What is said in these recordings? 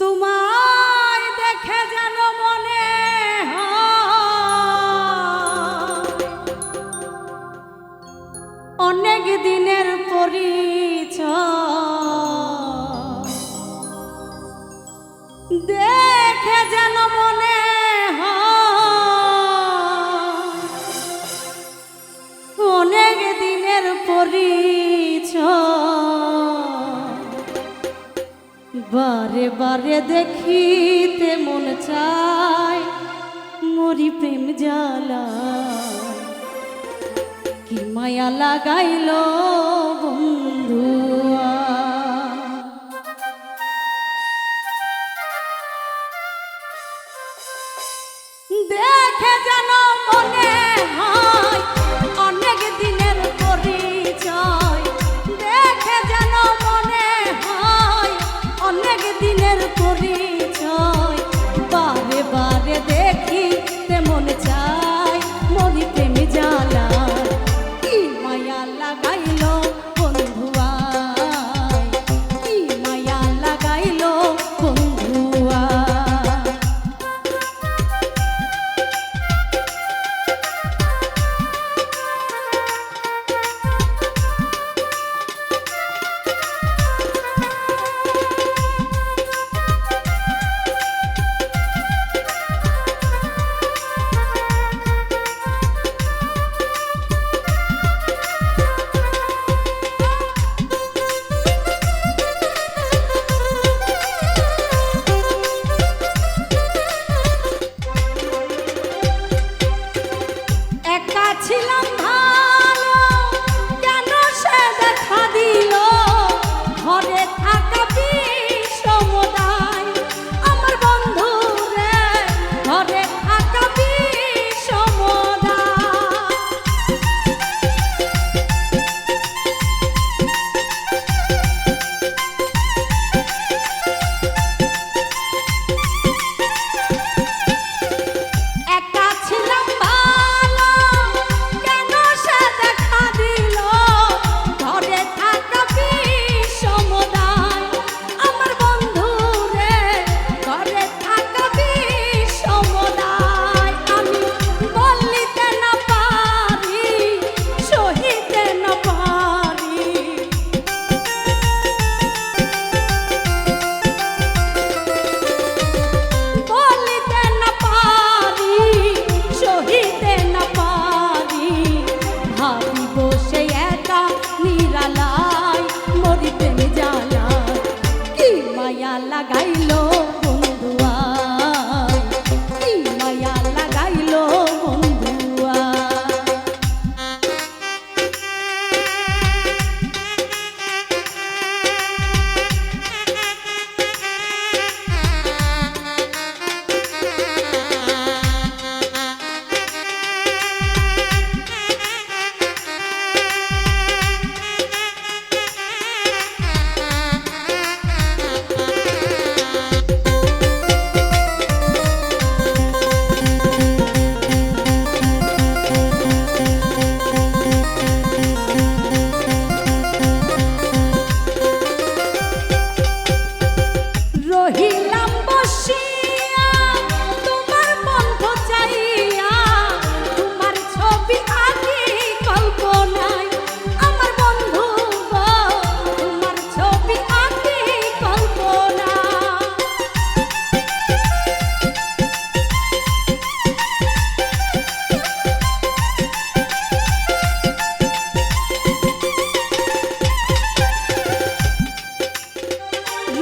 তোমায় দেখে যেন মনে অনেক দিনের পরিচয়, দেখে যেন মনে অনেক দিনের পরিচয়, বারে বারে দেখিতে মন চায় মরি প্রেম জ্বালা, কি মায়া লাগাইল বন্ধুয়া। দেখে যেন মনে হয় অনেক দিনের পরিচয়, দেখে যেন মনে হয় অনেক দিনের পরিচয়, বারে বারে দেখি তেমন চাই মরি প্রেম জ্বালা, কি মায়া লাগাইল বন্ধুয়া, কি মায়া লাগাইল বন্ধুয়া। ছিলাম ভালো কেন সে দেখা দিল, ঘরে থাকা বিষমদায় আমার বন্ধু রে, ঘরে থাকা বিষমদায়। একা ছিলাম ভালো কেন সে দেখা দিল, ঘরে থাকা বিষমদায় আমার বন্ধু রে, ঘরে থাকা বিষমদায়। আমি বলিতে না পারি সহিতে না পারি, বলিতে না পারি সহিতে না পারি, ভাবি বসে একা নিরালায় মরি প্রেম জ্বালা, কি মায়া লাগাইল বন্ধুয়া, কি মায়া লাগাইল বন্ধুয়া। রহিলাম বসিয়া তোমার বন্ধ চাইয়া, তোমার ছবি আঁকি কল্পনায় আমার বন্ধু গো, তোমার ছবি আঁকি কল্পনায়।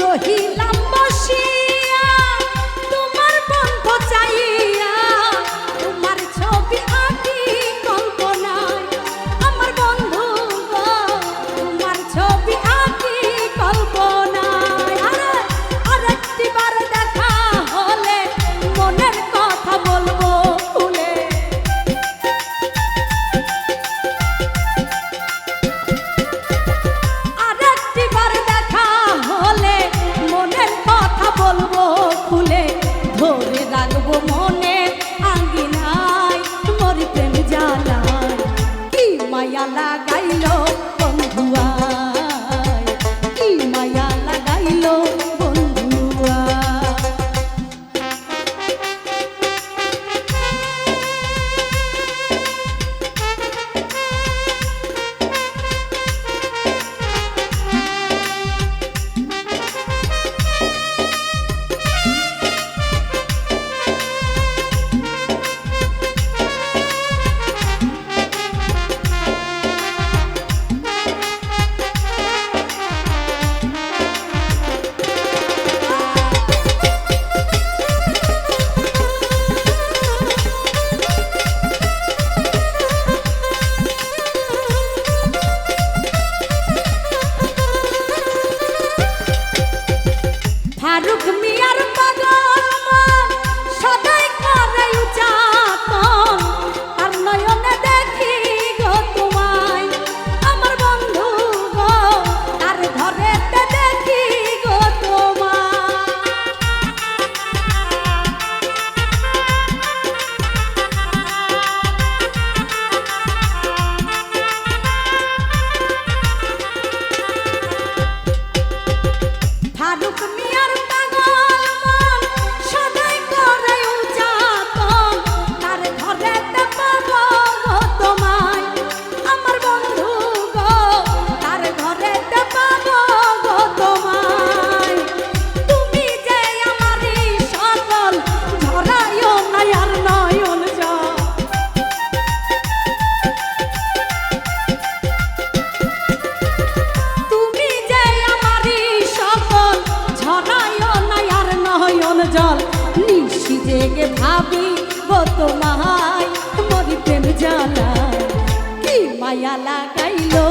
রহিলাম বসিয়া তোমার বন্ধ চাইয়া, তোমার ছবি আঁকি কল্পনায় আমার বন্ধু গো, তোমার ছবি আঁকি কল্পনায়। আরে আরেকটিবার দেখা হলে মনের কথা বলবো খুলে, আরেকটিবার দেখা হলে মনের কথা ফারুক মিয়ার পাগল মন সদাই করে উচাতন আর নয়নে দেখি গো তোমায় আমার বন্ধু গো আর ঘরেতে দেখি গো তোমায় ফারুক মিয়ার পাগল মন সদাই করে উচাতন তার ঘরেতে পাবো গো তোমায় আমার বন্ধু গো তার ঘরেতে পাবো গো তোমায় তুমি যে আমারই সকল ঝরাইও না আর নয়ন জল তুমি যে আমারই সকল ঝরাইও না আর নয়ন জল নিশি জেগে ভাবি গো তোমায় মরি প্রেম জ্বালা কি মায়া লাগাইলো